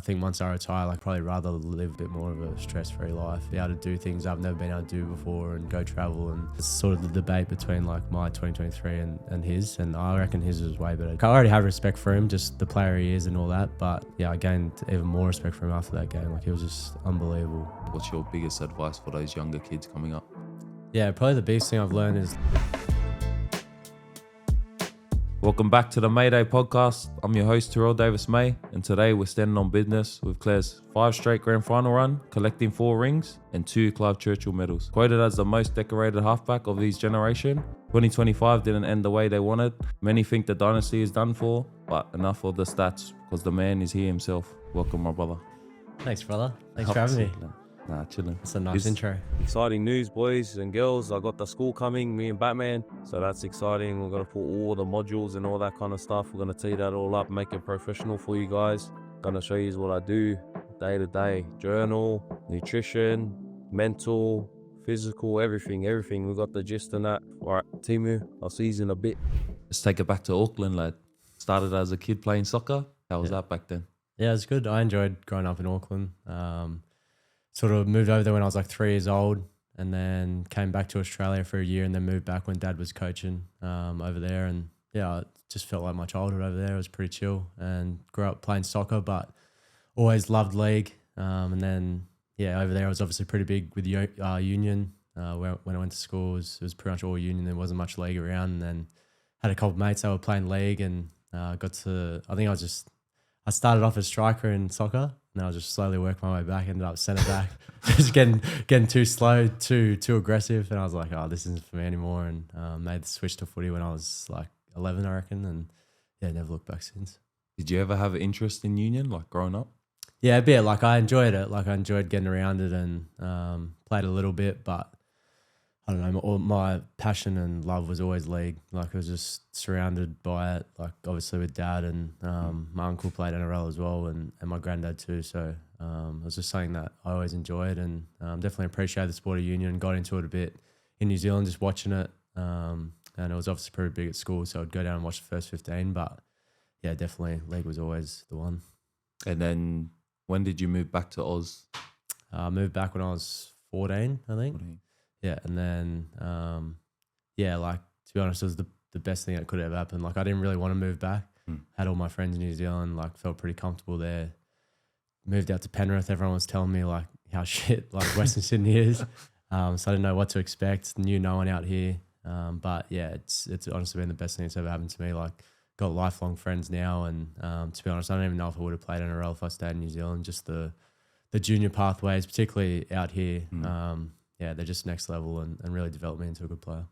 think once I retire, like probably rather live a bit more of a stress-free life, be able to do things I've never been able to do before and go travel. And it's sort of the debate between like my 2023 and his, and I reckon his was way better. I already have respect for him, just the player he is and all that, but yeah, I gained even more respect for him after that game. Like, he was just unbelievable. What's your biggest advice for those younger kids coming up? Yeah, probably the biggest thing I've learned is... Welcome back to the Mayday podcast. I'm your host, Terrell Davis May, and today we're standing on business with Claire's 5 straight grand final run, collecting 4 rings and 2 Clive Churchill medals. Quoted as the most decorated halfback of his generation, 2025 didn't end the way they wanted. Many think the dynasty is done for, but enough of the stats, because the man is here himself. Welcome, my brother. Thanks, brother. Thanks for having me. Nah, chilling. That's a nice intro. Exciting news, boys and girls. I got the school coming, me and Batman. So that's exciting. We're going to put all the modules and all that kind of stuff. We're going to tee that all up, make it professional for you guys. Going to show you what I do day to day. Journal, nutrition, mental, physical, everything. We got the gist in that. All right, Timu, I'll see you in a bit. Let's take it back to Auckland, lad. Started as a kid playing soccer. How was that back then? Yeah, it was good. I enjoyed growing up in Auckland. Sort of moved over there when I was like 3 years old, and then came back to Australia for a year, and then moved back when Dad was coaching over there. And yeah, it just felt like my childhood over there. It was pretty chill, and grew up playing soccer, but always loved league. And then yeah, over there I was obviously pretty big with union. When I went to school, it was pretty much all union. There wasn't much league around, and then had a couple of mates that were playing league, and got to, I think I started off as striker in soccer, and I was just slowly working my way back, ended up centre back, just getting too slow, too aggressive, and I was like, oh, this isn't for me anymore, and made the switch to footy when I was like 11, I reckon, and yeah, never looked back since. Did you ever have an interest in union, like growing up? Yeah, a bit. Like, I enjoyed it. Like, I enjoyed getting around it, and played a little bit, but I don't know, all my passion and love was always league. Like, I was just surrounded by it, like obviously with Dad, and my uncle played NRL as well, and my granddad too. So it was just something that I always enjoyed, and definitely appreciated the sport of union. Got into it a bit in New Zealand, just watching it. And it was obviously pretty big at school, so I'd go down and watch the first 15. But yeah, definitely league was always the one. And then when did you move back to Oz? I moved back when I was 14, I think. 14. Yeah, and then, yeah, like, to be honest, it was the best thing that could ever happen. Like, I didn't really want to move back. Had all my friends in New Zealand, like, felt pretty comfortable there. Moved out to Penrith. Everyone was telling me, like, how shit, like, Western Sydney is. So I didn't know what to expect. Knew no one out here. But, yeah, it's honestly been the best thing that's ever happened to me. Like, got lifelong friends now, and to be honest, I don't even know if I would have played NRL if I stayed in New Zealand. Just the junior pathways, particularly out here, yeah, they're just next level, and really developed me into a good player.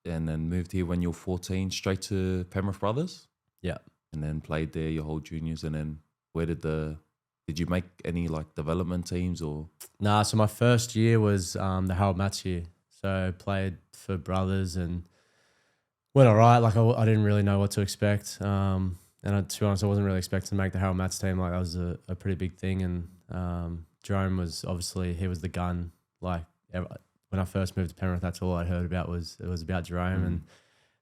And then moved here when you were 14, straight to Penrith Brothers? Yeah. And then played there your whole juniors, and then did you make any like development teams or? Nah, so my first year was the Harold Matts year. So played for Brothers and went all right. Like, I didn't really know what to expect. And to be honest, I wasn't really expecting to make the Harold Matts team. Like, that was a pretty big thing. And Jerome was obviously, he was the gun. Like, when I first moved to Penrith, that's all I heard about was about Jerome, and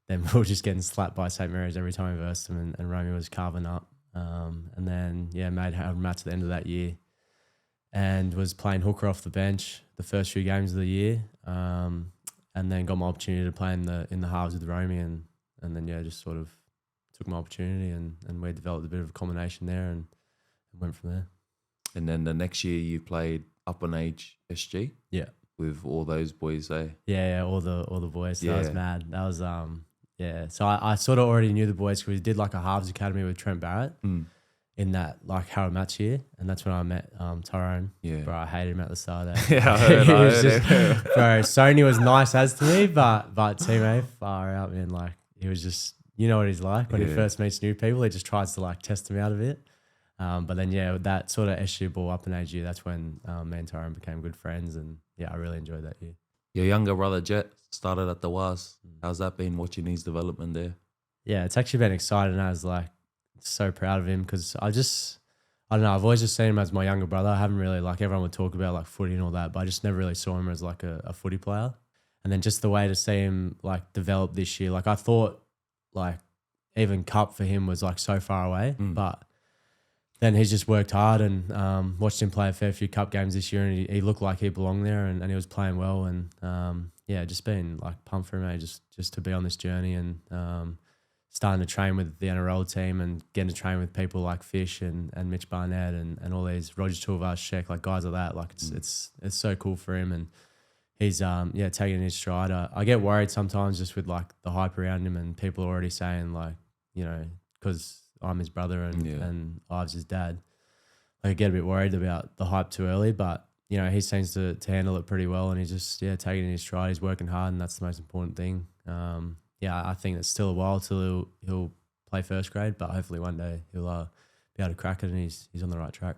then we were just getting slapped by St Mary's every time we versed him, and Romeo was carving up. And then made Harold Matts at the end of that year, and was playing hooker off the bench the first few games of the year, and then got my opportunity to play in the halves with Romeo, and then just sort of took my opportunity, and we developed a bit of a combination there, and went from there. And then the next year you played up on age SG. Yeah. With all those boys there. Yeah, all the boys. So that was mad. That was So I sort of already knew the boys because we did like a halves academy with Trent Barrett in that like Harold Matts year, and that's when I met Tyrone. Yeah, bro, I hated him at the start there. Yeah, I heard it. Bro, Sony was nice as to me, but teammate far out, man. Like, he was just, you know what he's like when he first meets new people. He just tries to like test them out a bit. But then with that sort of SU ball up in age year, that's when me and Tyrone became good friends, and I really enjoyed that year. Your younger brother Jett started at the WALSH. How's that been, watching his development there? Yeah, it's actually been exciting. I was like so proud of him because I don't know, I've always just seen him as my younger brother. I haven't really, like, everyone would talk about like footy and all that, but I just never really saw him as like a footy player. And then just the way to see him like develop this year, like I thought like even cup for him was like so far away, but then he's just worked hard, and watched him play a fair few cup games this year, and he looked like he belonged there, and he was playing well, and just been like pumped for him, mate, just to be on this journey, and starting to train with the NRL team and getting to train with people like Fish and Mitch Barnett and all these Roger Tuivasa-Sheck, like guys like that. Like it's so cool for him, and he's taking his stride. I get worried sometimes just with like the hype around him, and people are already saying like, you know, because I'm his brother and Ives his dad. Like I get a bit worried about the hype too early, but you know, he seems to handle it pretty well, and he's just taking his stride. He's working hard, and that's the most important thing. I think it's still a while till he'll play first grade, but hopefully one day he'll be able to crack it, and he's on the right track.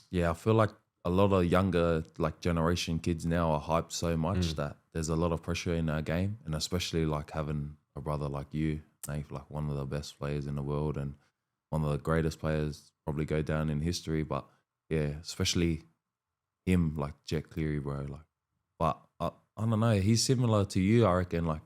Yeah, I feel like a lot of younger like generation kids now are hyped so much that there's a lot of pressure in our game, and especially like having a brother like you, like one of the best players in the world and one of the greatest players, probably go down in history. But yeah, especially him, like Jett Cleary, bro. Like, but I don't know, he's similar to you, I reckon. Like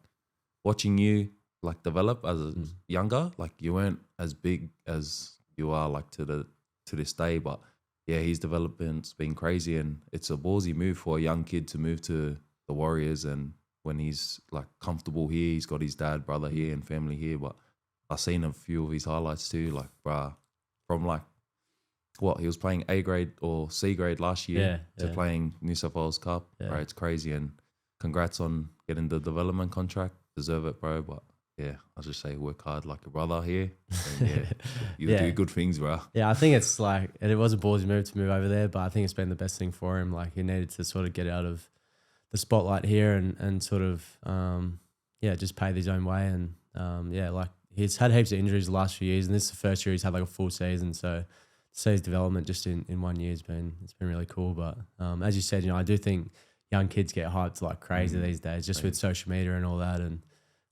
watching you like develop as a younger, like you weren't as big as you are like to this day, but yeah, his development's been crazy, and it's a ballsy move for a young kid to move to the Warriors, and when he's like comfortable here, he's got his dad, brother here and family here. But I've seen a few of his highlights too, like bruh, from like what he was playing A grade or C grade last year to playing New South Wales Cup. Yeah. Right, it's crazy, and congrats on getting the development contract. Deserve it, bro. But yeah, I'll just say work hard like a brother here. And you do good things, bro. Yeah, I think it's like, and it was a ballsy move to move over there, but I think it's been the best thing for him. Like he needed to sort of get out of the spotlight here and sort of just pave his own way. And like he's had heaps of injuries the last few years, and this is the first year he's had like a full season. So to see his development just in 1 year it's been really cool. But as you said, you know, I do think young kids get hyped like crazy these days, just with social media and all that, and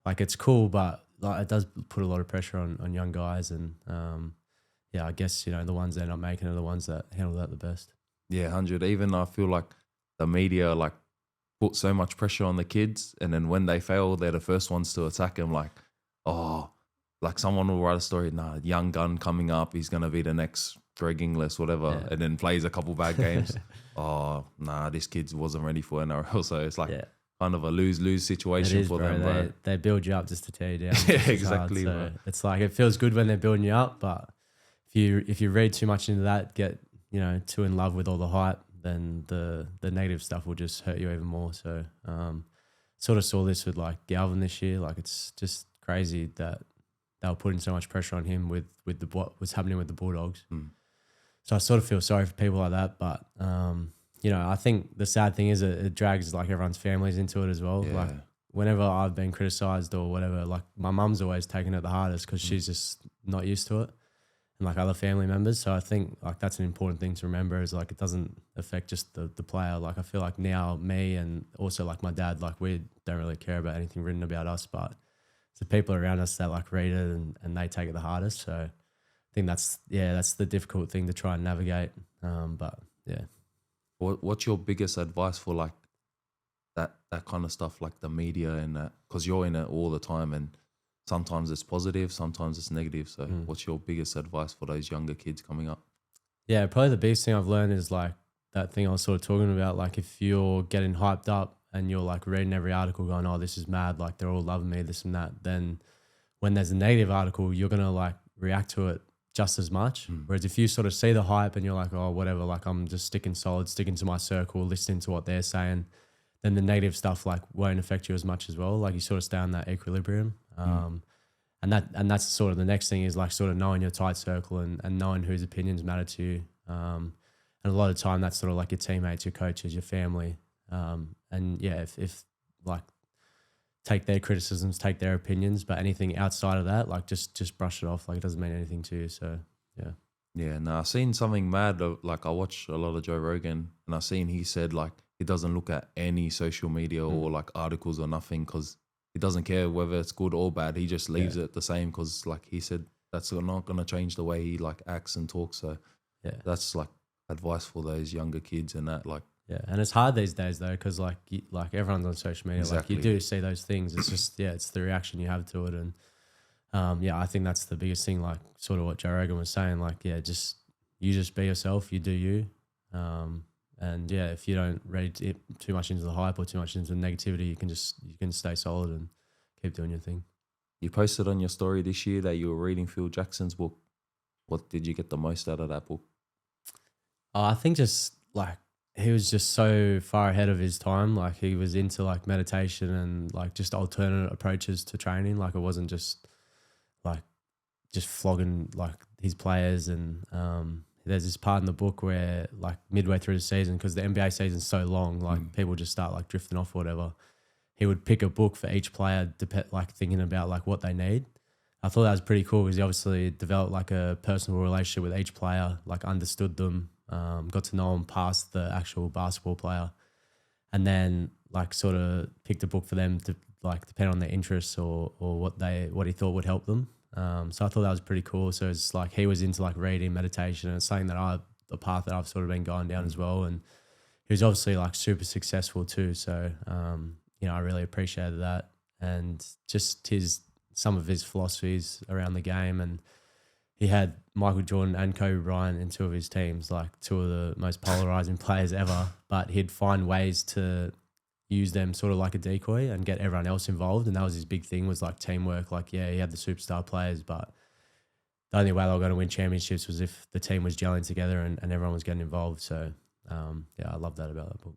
like it's cool, but like it does put a lot of pressure on young guys, and I guess, you know, the ones that end up making are the ones that handle that the best. Yeah, 100. Even I feel like the media like put so much pressure on the kids, and then when they fail, they're the first ones to attack them. Like, oh, like someone will write a story, young gun coming up, he's gonna be the next Greg Inglis, whatever, and then plays a couple bad games. This kid wasn't ready for NRL, so it's like kind of a lose-lose situation for them, bro. They build you up just to tear you down. Yeah, exactly. So it's like, it feels good when they're building you up, but if you read too much into that, get, you know, too in love with all the hype, then the negative stuff will just hurt you even more. So sort of saw this with like Galvin this year. Like it's just crazy that they were putting so much pressure on him with what was happening with the Bulldogs. So I sort of feel sorry for people like that, but you know, I think the sad thing is it drags like everyone's families into it as well. Yeah. Like whenever I've been criticised or whatever, like my mum's always taken it the hardest because she's just not used to it, and like other family members. So I think like that's an important thing to remember, is like it doesn't affect just the player. Like I feel like now me and also like my dad, like we don't really care about anything written about us, but it's the people around us that like read it and they take it the hardest. So I think that's the difficult thing to try and navigate. But yeah. What's your biggest advice for like that kind of stuff, like the media and that? Because you're in it all the time, and sometimes it's positive, sometimes it's negative. So what's your biggest advice for those younger kids coming up? Yeah, probably the biggest thing I've learned is like that thing I was sort of talking about. Like if you're getting hyped up and you're like reading every article going, oh, this is mad, like they're all loving me, this and that, then when there's a negative article, you're going to like react to it just as much. Whereas if you sort of see the hype and you're like, oh, whatever, like I'm just sticking to my circle, listening to what they're saying, then the negative stuff like won't affect you as much as well. Like you sort of stay on that equilibrium. And that's sort of the next thing, is like sort of knowing your tight circle and knowing whose opinions matter to you. And a lot of the time that's sort of like your teammates, your coaches, your family. And yeah, if like take their criticisms, take their opinions, but anything outside of that, like just brush it off. Like it doesn't mean anything to you. So yeah. Yeah, no, I've seen something mad. Like I watch a lot of Joe Rogan, and I've seen he said like he doesn't look at any social media or like articles or nothing, because he doesn't care whether it's good or bad. He just leaves it the same, because like he said, that's not going to change the way he like acts and talks. So that's like advice for those younger kids and that, like. Yeah, and it's hard these days though, because like everyone's on social media. Exactly. Like you do see those things. It's just it's the reaction you have to it, and I think that's the biggest thing. Like sort of what Joe Rogan was saying. Like just you just be yourself, you do you. And yeah, if you don't read it too much into the hype or too much into the negativity, you can stay solid and keep doing your thing. You posted on your story this year that you were reading Phil Jackson's book. What did you get the most out of that book? I think just like he was just so far ahead of his time. Like he was into like meditation and like just alternate approaches to training. Like it wasn't just flogging like his players. And there's this part in the book where like midway through the season, because the NBA season's so long, like people just start like drifting off or whatever. He would pick a book for each player, like thinking about like what they need. I thought that was pretty cool because he obviously developed like a personal relationship with each player, like understood them, got to know them past the actual basketball player, and then like sort of picked a book for them to like depend on their interests or what he thought would help them. So I thought that was pretty cool. So it's like he was into like reading, meditation, and it's something that the path that I've sort of been going down as well. And he was obviously like super successful too. So I really appreciated that, and just some of his philosophies around the game. And he had Michael Jordan and Kobe Bryant in two of his teams, like two of the most polarizing players ever, but he'd find ways to use them sort of like a decoy and get everyone else involved. And that was his big thing, was like teamwork. Like, yeah, he had the superstar players, but the only way they were going to win championships was if the team was gelling together and everyone was getting involved. So I love that about that book.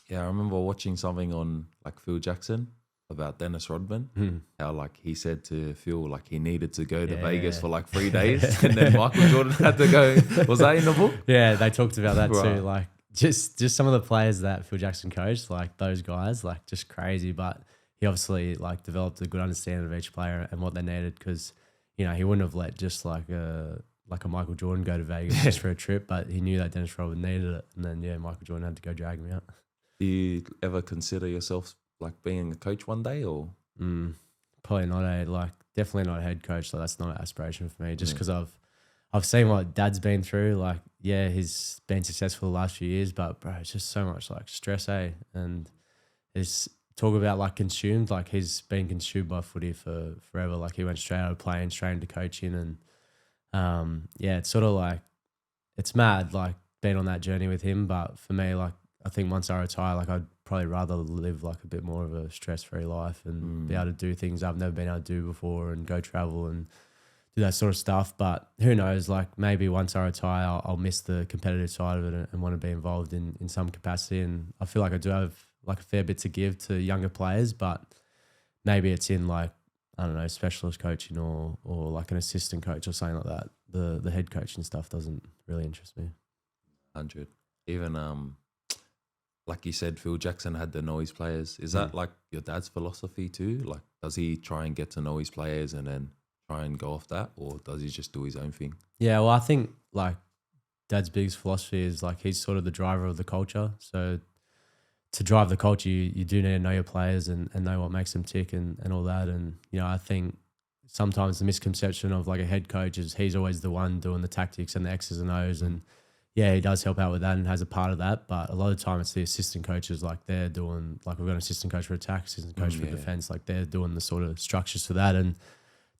Yeah, I remember watching something on like Phil Jackson about Dennis Rodman, how like he said to Phil like he needed to go to Vegas for like 3 days and then Michael Jordan had to go. Was that in the book? Yeah, they talked about that too. Like just some of the players that Phil Jackson coached, like those guys, like just crazy. But he obviously like developed a good understanding of each player and what they needed, because he wouldn't have let just like a Michael Jordan go to Vegas just for a trip, but he knew that Dennis Rodman needed it, and then Michael Jordan had to go drag him out. Do you ever consider yourself like being a coach one day, or? Probably not definitely not a head coach. So that's not an aspiration for me, just because I've seen what Dad's been through. Like, yeah, he's been successful the last few years, but bro, it's just so much like stress, and it's talk about like consumed. Like he's been consumed by footy for forever. Like he went straight out of playing, straight into coaching, and it's sort of like, it's mad like being on that journey with him. But for me, like I think once I retire, like I'd probably rather live like a bit more of a stress-free life and be able to do things I've never been able to do before and go travel and do that sort of stuff. But who knows, like maybe once I retire, I'll miss the competitive side of it and want to be involved in some capacity. And I feel like I do have like a fair bit to give to younger players, but maybe it's in like, I don't know, specialist coaching or like an assistant coach or something like that. The head coaching stuff doesn't really interest me. 100. Even like you said, Phil Jackson had to know his players. Is that like your dad's philosophy too? Like, does he try and get to know his players and then try and go off that, or does he just do his own thing? Yeah, well, I think like Dad's biggest philosophy is like he's sort of the driver of the culture. So to drive the culture, you do need to know your players and know what makes them tick and all that. And, I think sometimes the misconception of like a head coach is he's always the one doing the tactics and the X's and O's. And yeah, he does help out with that and has a part of that. But a lot of the time it's the assistant coaches, like they're doing, like we've got an assistant coach for attack, assistant coach for defense, like they're doing the sort of structures for that. And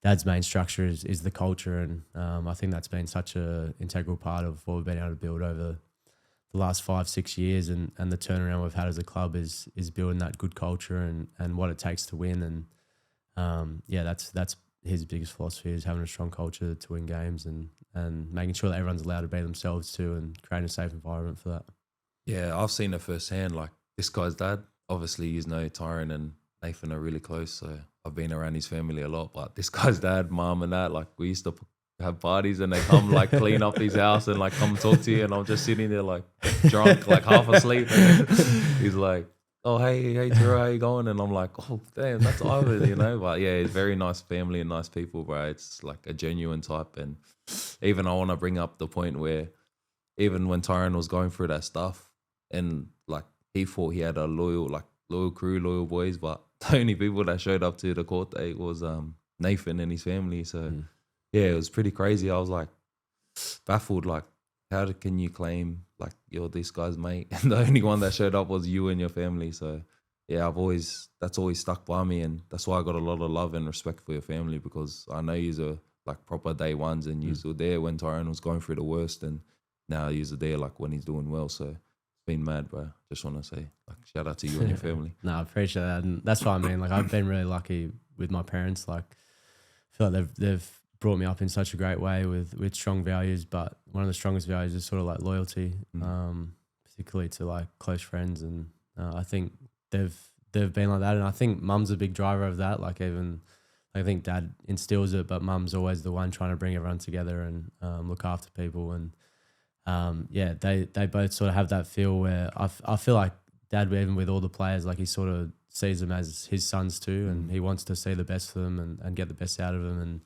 Dad's main structure is the culture. And I think that's been such an integral part of what we've been able to build over the last 5-6 years, and the turnaround we've had as a club is building that good culture and what it takes to win. And that's his biggest philosophy, is having a strong culture to win games and making sure that everyone's allowed to be themselves too, and creating a safe environment for that. Yeah, I've seen it firsthand. Like this guy's dad, obviously, you know, Tyron and Nathan are really close, so I've been around his family a lot. But this guy's dad, mom, and that, like we used to have parties and they come like clean up his house and like come talk to you, and I'm just sitting there like drunk, like half asleep. And he's like, "Oh, hey, Tara, how you going?" And I'm like, "Oh, damn, that's Ivan," you know. But yeah, it's very nice family and nice people, bro. It's like a genuine type. And even I want to bring up the point where even when Tyron was going through that stuff, and like he thought he had a loyal crew, loyal boys, but the only people that showed up to the court date was Nathan and his family. So yeah, it was pretty crazy. I was like baffled, like how can you claim like you're this guy's mate and the only one that showed up was you and your family? So yeah, that's always stuck by me, and that's why I got a lot of love and respect for your family, because I know you're like proper day ones and you were there when Tyron was going through the worst, and now he's there like when he's doing well. So it's been mad, bro. Just want to say like shout out to you and your family. No, I appreciate that, and that's what I mean. Like I've been really lucky with my parents. Like I feel like they've brought me up in such a great way with strong values. But one of the strongest values is sort of like loyalty, particularly to like close friends, and I think they've been like that, and I think mum's a big driver of that. Like even I think dad instills it, but mum's always the one trying to bring everyone together and look after people. And yeah, they both sort of have that feel where I feel like dad, even with all the players, like he sort of sees them as his sons too, and he wants to see the best for them and get the best out of them. And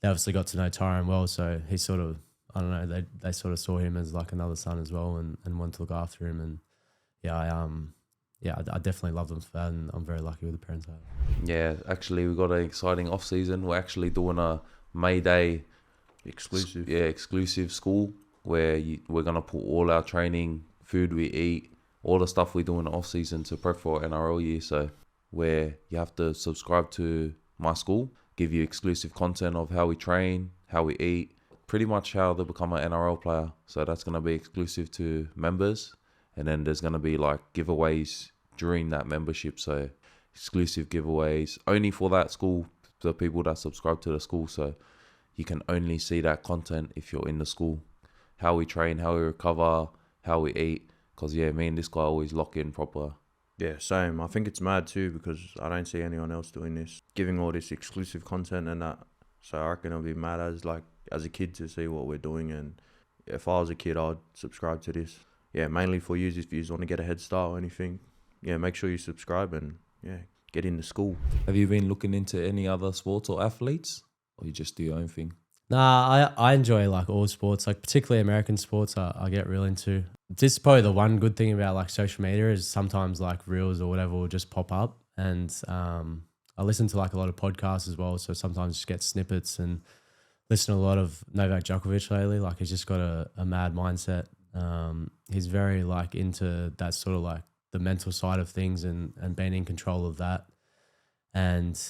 they obviously got to know Tyrone well, so he sort of, I don't know, they sort of saw him as like another son as well, and wanted to look after him. And yeah, I definitely love them for that, and I'm very lucky with the parents I have. Yeah, actually, we got an exciting off season. We're actually doing a MAYDAY exclusive school where we're gonna put all our training, food we eat, all the stuff we do in the off season to prep for NRL year. So where you have to subscribe to my school, give you exclusive content of how we train, how we eat, pretty much how to become an NRL player. So that's gonna be exclusive to members, and then there's gonna be like giveaways during that membership. So exclusive giveaways only for that school, the people that subscribe to the school. So you can only see that content if you're in the school. How we train, how we recover, how we eat. Because yeah, me and this guy always lock in proper. Yeah, same. I think it's mad too because I don't see anyone else doing this, giving all this exclusive content and that. So I reckon I'll be mad as a kid to see what we're doing. And if I was a kid, I'd subscribe to this. Yeah, mainly for you if you want to get a head start or anything. Yeah, make sure you subscribe and yeah, get into school. Have you been looking into any other sports or athletes, or you just do your own thing? Nah, I enjoy like all sports, like particularly American sports. I get real into. This is probably the one good thing about like social media is sometimes like reels or whatever will just pop up, and I listen to like a lot of podcasts as well. So sometimes just get snippets and listen to a lot of Novak Djokovic lately. Like he's just got a mad mindset. He's very like into that sort of like the mental side of things and being in control of that. And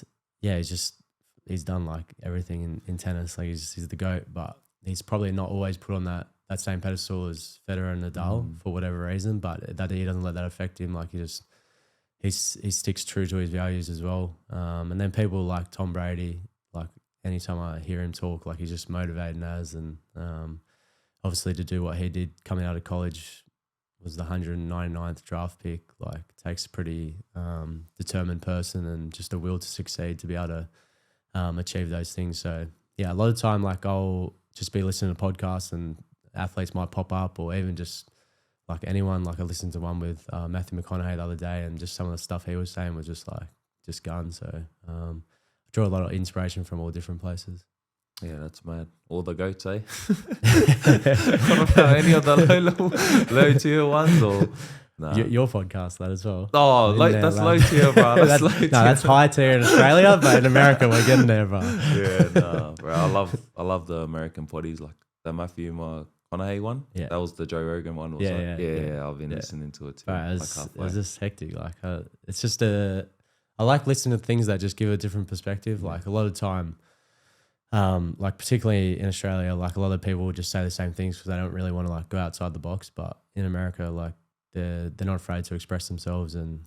yeah, he's done like everything in tennis. Like he's the GOAT, but he's probably not always put on that same pedestal as Federer and Nadal for whatever reason, but that he doesn't let that affect him. Like he sticks true to his values as well. And then people like Tom Brady, like anytime I hear him talk, like he's just motivating us. And obviously to do what he did coming out of college, was the 199th draft pick, like takes a pretty determined person and just a will to succeed to be able to achieve those things. So yeah, a lot of time like I'll just be listening to podcasts and athletes might pop up, or even just like anyone. Like I listened to one with Matthew McConaughey the other day, and just some of the stuff he was saying was just guns. So I draw a lot of inspiration from all different places. Yeah, that's mad. All the goats, eh? What about any of the low tier ones or? Nah. Your podcast, that as well. Oh, that's low tier, bro. That's low tier. No, that's high tier in Australia, but in America we're getting there, bro. Yeah, nah, bro. I love the American potties, like the Matthew McConaughey one. Yeah, that was the Joe Rogan one. Yeah. I've been listening to it too. Bro, it's just hectic. Like it's just I like listening to things that just give a different perspective. Like a lot of time. Like particularly in Australia, like a lot of people just say the same things because they don't really want to like go outside the box. But in America, like they're not afraid to express themselves, and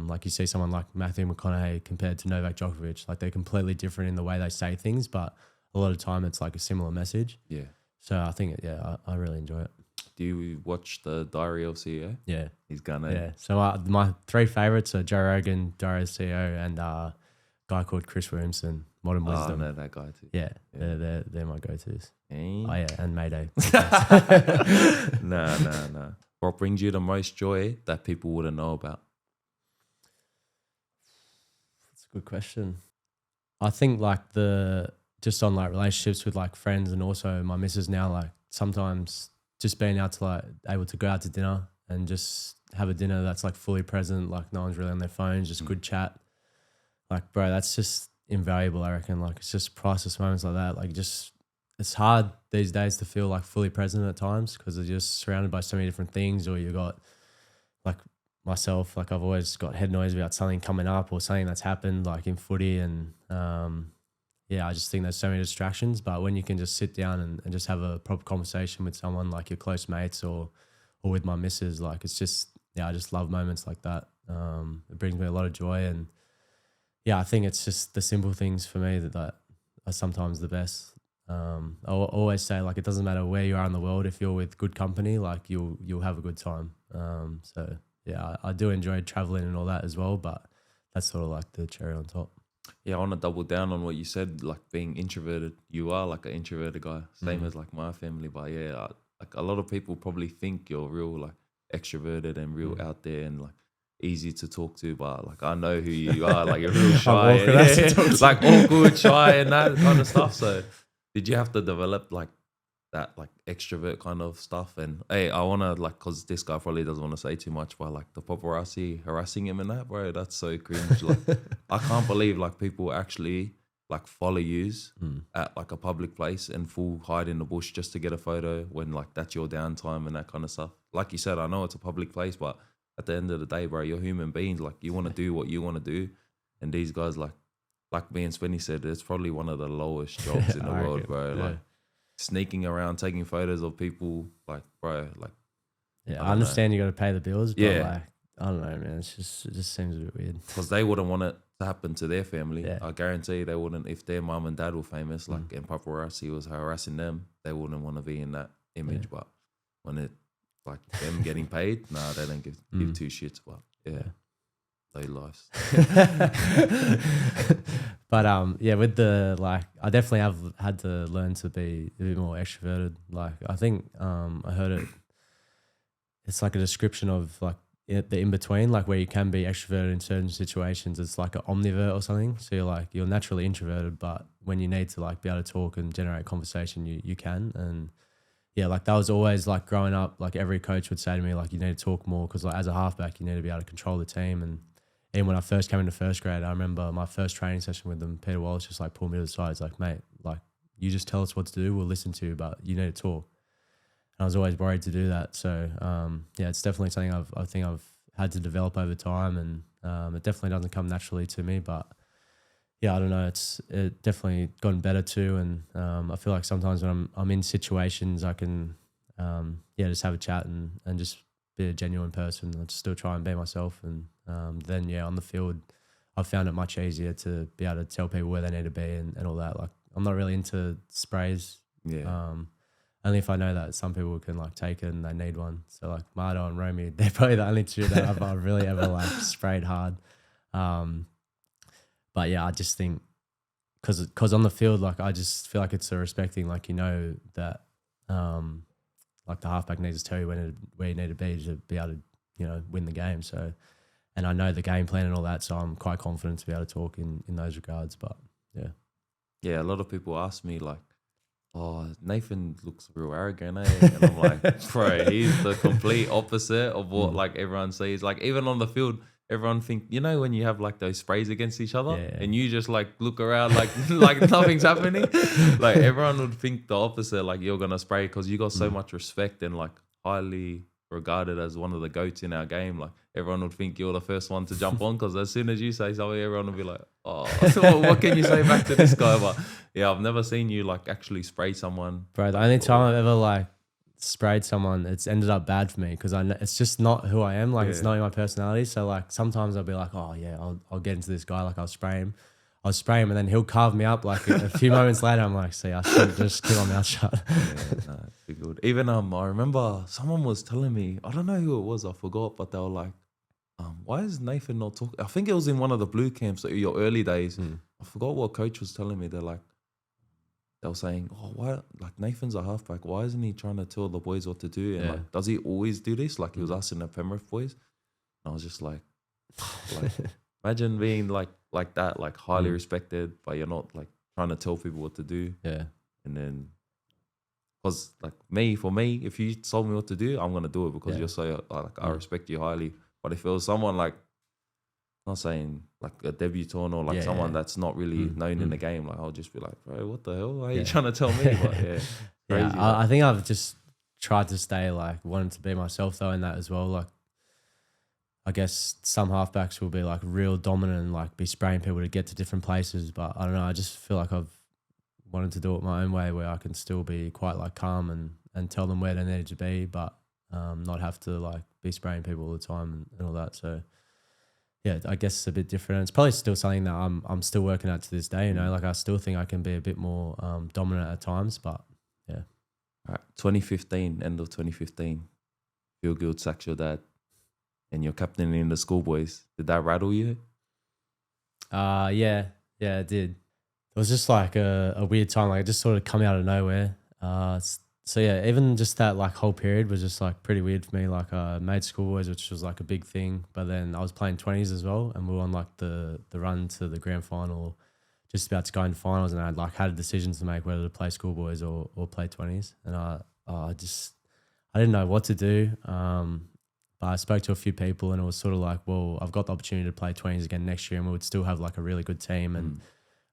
like you see someone like Matthew McConaughey compared to Novak Djokovic, like they're completely different in the way they say things, but a lot of time it's like a similar message. Yeah. So I think I really enjoy it. Do you watch the Diary of CEO? Yeah, he's gonna. Yeah. So my three favorites are Joe Rogan, Diary of CEO, and a guy called Chris Williamson. Modern Wisdom. I know that guy too. Yeah. They're my go-tos. Oh yeah, and Mayday. No. What brings you the most joy that people wouldn't know about? That's a good question. I think like just on like relationships with like friends, and also my missus now, like sometimes just being out to like able to go out to dinner and just have a dinner that's like fully present, like no one's really on their phones, just good chat. Like bro, that's just invaluable, I reckon. Like it's just priceless moments like that. Like just it's hard these days to feel like fully present at times because you're just surrounded by so many different things, or you got like myself, like I've always got head noise about something coming up or something that's happened like in footy, and yeah, I just think there's so many distractions. But when you can just sit down and just have a proper conversation with someone like your close mates or with my missus, like it's just, yeah, I just love moments like that. It brings me a lot of joy. And yeah, I think it's just the simple things for me that are sometimes the best. I always say, like, it doesn't matter where you are in the world, if you're with good company, like you'll have a good time. So yeah, I do enjoy traveling and all that as well, but that's sort of like the cherry on top. Yeah, I want to double down on what you said, like being introverted. You are like an introverted guy, same Mm-hmm. as like my family. But yeah, like a lot of people probably think you're real like extroverted and real out there and like easy to talk to. But like I know who you are, like you're real shy, awkward as to talk to. like awkward, shy, and that kind of stuff. So did you have to develop like that like extrovert kind of stuff? And hey, I want to like, cause this guy probably doesn't want to say too much, but like the paparazzi harassing him and that, bro, that's so cringe. Like I can't believe like people actually like follow yous at like a public place and full hide in the bush just to get a photo when like that's your downtime and that kind of stuff. Like you said, I know it's a public place, but at the end of the day, bro, you're human beings. Like you want to do what you want to do, and these guys like me and Spenny said, it's probably one of the lowest jobs in the I world, reckon, bro. yeah. Like sneaking around, taking photos of people, like, bro, like, Yeah, I I don't understand you got to pay the bills, but Yeah. like, I don't know, man. It just seems a bit weird. because they wouldn't want it to happen to their family. Yeah. I guarantee they wouldn't, if their mum and dad were famous, like, and paparazzi was harassing them, they wouldn't want to be in that image. But when it, like, them getting paid, nah, they don't give two shits. But yeah, they lives. But yeah, with the like, I definitely have had to learn to be a bit more extroverted. Like, I think I heard it. It's like a description of like the in between, like where you can be extroverted in certain situations. It's like an omnivert or something. So you're naturally introverted, but when you need to like be able to talk and generate conversation, you can. And yeah, like that was always like growing up. Like every coach would say to me, like you need to talk more because like as a halfback, you need to be able to control the team. And even when I first came into first grade, I remember my first training session with them, Peter Walsh just like pulled me to the side. He's like, mate, like you just tell us what to do. We'll listen to you, but you need to talk. And I was always worried to do that. So yeah, it's definitely something I think I've had to develop over time, and it definitely doesn't come naturally to me. But yeah, I don't know. It definitely gotten better too, and I feel like sometimes when I'm in situations, I can just have a chat and just be a genuine person. I just still try and be myself, and then yeah, on the field, I've found it much easier to be able to tell people where they need to be and all that. Like I'm not really into sprays. Yeah. Only if I know that some people can like take it and they need one. So like Mardo and Romy, they're probably the only two that I've really ever like sprayed hard. But yeah, I just think because on the field, like I just feel like it's a respecting, like you know that like the halfback needs to tell you where you need to be able to win the game. So, and I know the game plan and all that, so I'm quite confident to be able to talk in those regards. But Yeah, a lot of people ask me like, oh, Nathan looks real arrogant, eh? And I'm like, bro, he's the complete opposite of what like everyone sees. Like even on the field, everyone think, when you have like those sprays against each other and you just like look around like like nothing's happening. Like everyone would think the opposite, like you're gonna spray because you got so much respect and like highly regarded as one of the goats in our game. Like everyone would think you're the first one to jump on because as soon as you say something, everyone will be like, oh, what can you say back to this guy? But yeah, I've never seen you like actually spray someone. bro, the only time I've ever like sprayed someone, it's ended up bad for me because it's just not who I am. Like it's not in my personality. So like sometimes I'll be like, oh yeah, I'll get into this guy. Like I'll spray him and then he'll carve me up. Like a few moments later, I'm like, see, I should just keep my mouth shut. Yeah, it'd be good. Even I remember someone was telling me, I don't know who it was, I forgot, but they were like, why is Nathan not talking? I think it was in one of the blue camps, like your early days. I forgot what coach was telling me. They were saying, oh, why? Like Nathan's a halfback. Why isn't he trying to tell the boys what to do? And like, does he always do this? Like he was asking the Penrith boys. And I was just like imagine being like that, like highly respected, but you're not like trying to tell people what to do. Yeah. And then, because like for me, if you told me what to do, I'm gonna do it because you're so like I respect you highly. But if it was someone like, not saying like a debutant or like someone that's not really known in the game, like I'll just be like, bro, what the hell? Why are you trying to tell me? But crazy. I think I've just tried to stay like wanting to be myself though in that as well. Like I guess some halfbacks will be like real dominant and like be spraying people to get to different places, but I don't know. I just feel like I've wanted to do it my own way, where I can still be quite like calm and tell them where they need to be, but not have to like be spraying people all the time and all that. So yeah, I guess it's a bit different. It's probably still something that I'm still working at to this day. You know, like I still think I can be a bit more dominant at times, but yeah. All right, 2015, end of 2015, Phil Gould sacks your dad, and you're captaining in the schoolboys. Did that rattle you? Yeah, it did. It was just like a weird time. Like it just sort of come out of nowhere. So yeah, even just that like whole period was just like pretty weird for me. Like I made schoolboys, which was like a big thing, but then I was playing 20s as well, and we were on like the run to the grand final, just about to go into finals, and I had a decision to make whether to play schoolboys or play 20s, and I didn't know what to do. But I spoke to a few people, and it was sort of like, well, I've got the opportunity to play 20s again next year, and we would still have like a really good team, and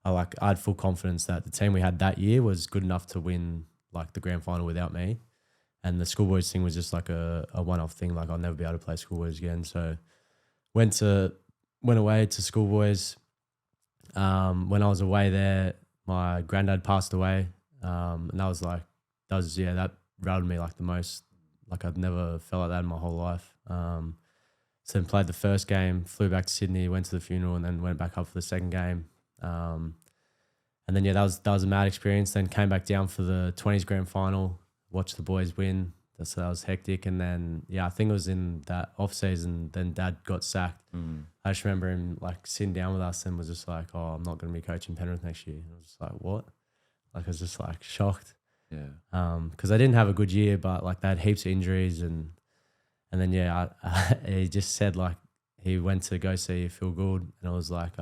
I had full confidence that the team we had that year was good enough to win like the grand final without me, and the schoolboys thing was just like a one-off thing. Like I'll never be able to play schoolboys again. So went away to schoolboys. When I was away there, my granddad passed away, and that rattled me like the most. Like I'd never felt like that in my whole life. So then played the first game, flew back to Sydney, went to the funeral, and then went back up for the second game. And then, yeah, that was a mad experience. Then came back down for the 20s grand final, watched the boys win. So that was hectic. And then, yeah, I think it was in that off season, then Dad got sacked. I just remember him like sitting down with us and was just like, oh, I'm not going to be coaching Penrith next year. And I was just like, what? Like I was just like shocked. Yeah. Because I didn't have a good year, but like they had heaps of injuries. And then, yeah, he just said like he went to go see Phil Gould, and it was like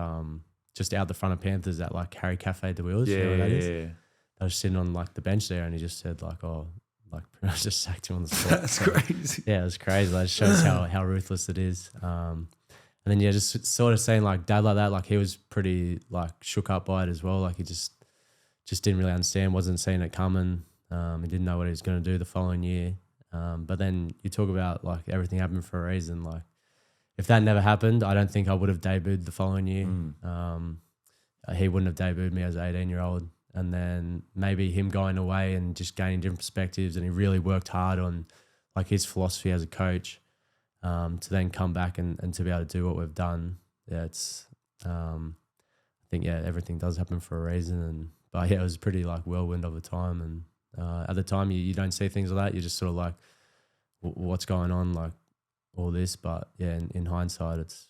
just out the front of Panthers at like Harry Cafe de Wheels. Yeah, you know what that is? yeah. I was sitting on like the bench there, and he just said like, oh, like I just sacked him on the spot. That's crazy. Yeah, it was crazy. That just shows how ruthless it is. And then, yeah, just sort of saying like Dad like that, like he was pretty like shook up by it as well. Like he just didn't really understand, wasn't seeing it coming. He didn't know what he was going to do the following year. But then you talk about like everything happened for a reason. Like if that never happened, I don't think I would have debuted the following year. He wouldn't have debuted me as an 18-year-old. And then maybe him going away and just gaining different perspectives, and he really worked hard on like his philosophy as a coach, to then come back and to be able to do what we've done. Yeah, it's I think, yeah, everything does happen for a reason. But yeah, it was pretty like whirlwind of a time. And at the time you don't see things like that. You're just sort of like, what's going on, like all this. But yeah, in hindsight, it's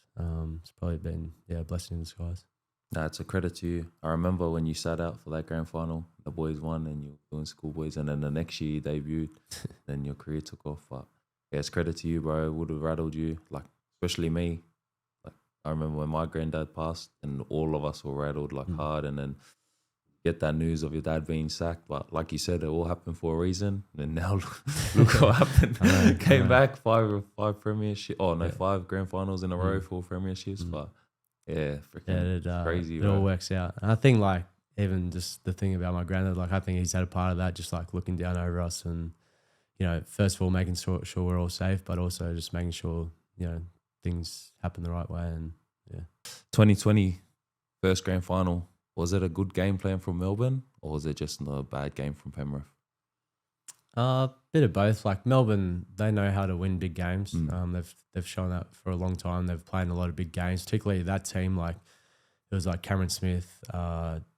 probably been, yeah, a blessing in disguise. Nah, it's a credit to you. I remember when you sat out for that grand final, the boys won and you were doing schoolboys, and then the next year you debuted, then your career took off. But yeah, it's credit to you, bro. It would have rattled you, like especially me. Like I remember when my granddad passed, and all of us were rattled like hard, and then get that news of your dad being sacked. But like you said, it all happened for a reason. And now look what happened. Came back five premiership. Oh no, yeah. 5 grand finals in a row, 4 premierships. But yeah, freaking crazy. It all works out. And I think like even just the thing about my granddad, like I think he's had a part of that, just like looking down over us, and you know, first of all making sure we're all safe, but also just making sure, you know, things happen the right way. And yeah, 2020 first grand final. Was it a good game plan from Melbourne, or was it just a bad game from Penrith? Bit of both. Like Melbourne, they know how to win big games. They've shown that for a long time. They've played in a lot of big games, particularly that team. Like it was like Cameron Smith,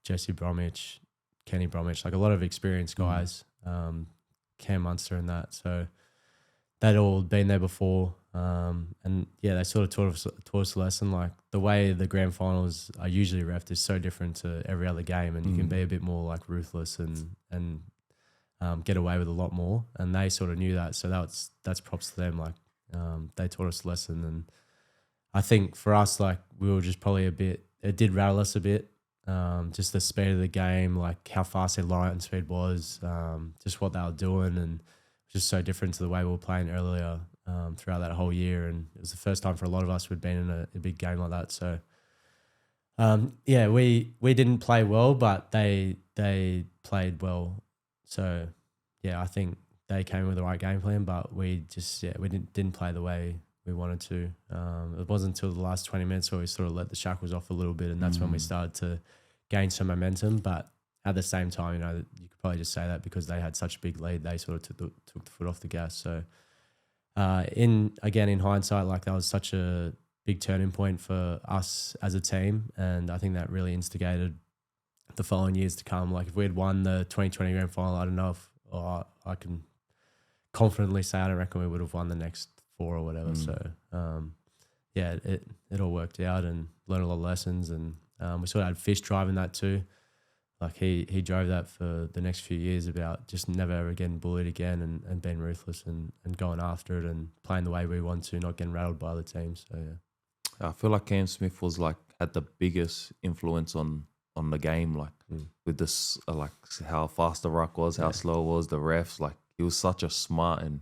Jesse Bromwich, Kenny Bromwich, like a lot of experienced guys. Cam Munster and that. So they'd all been there before. And yeah, they sort of taught us a lesson. Like the way the grand finals are usually reffed is so different to every other game, and you can be a bit more like ruthless and get away with a lot more. And they sort of knew that, so that's props to them. Like they taught us a lesson, and I think for us, like we were just probably it did rattle us a bit. Just the speed of the game, like how fast their line speed was, just what they were doing, and just so different to the way we were playing earlier throughout that whole year. And it was the first time for a lot of us who'd been in a big game like that. So yeah, we didn't play well, but they played well. So yeah, I think they came with the right game plan, but we just we didn't play the way we wanted to. It wasn't until the last 20 minutes where we sort of let the shackles off a little bit, and that's when we started to gain some momentum. But at the same time, you know, you could probably just say that because they had such a big lead, they sort of took the foot off the gas. So in hindsight, like that was such a big turning point for us as a team, and I think that really instigated the following years to come. Like if we had won the 2020 grand final, I don't know if I can confidently say I don't reckon we would have won the next 4 or whatever. So yeah, it all worked out and learned a lot of lessons, and we sort of had Fish driving that too. Like he drove that for the next few years about just never ever getting bullied again, and being ruthless and going after it and playing the way we want to, not getting rattled by other teams. So yeah, I feel like Cam Smith was like had the biggest influence on the game, like with this like how fast the ruck was, how slow it was, the refs. Like he was such a smart and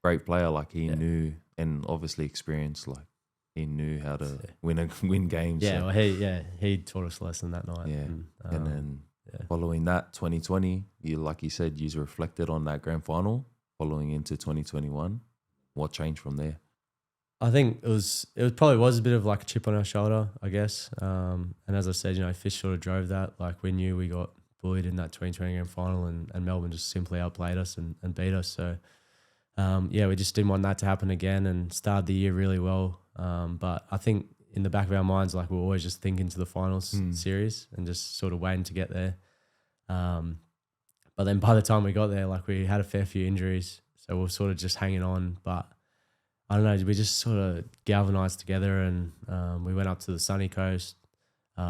great player. Like he knew, and obviously experienced. Like he knew how to win games. Yeah, so. well, he taught us a lesson that night. Yeah, and then yeah. following that 2020, like you said, you reflected on that grand final. Following into 2021, what changed from there? I think it probably was a bit of like a chip on our shoulder, I guess. And as I said, you know, Fish sort of drove that. Like we knew we got bullied in that 2020 grand final, and Melbourne just simply outplayed us and beat us. So yeah, we just didn't want that to happen again, and started the year really well. But I think in the back of our minds, like we're always just thinking to the finals series and just sort of waiting to get there. But then by the time we got there, like we had a fair few injuries, so we were sort of just hanging on. But I don't know, we just sort of galvanised together, and we went up to the sunny coast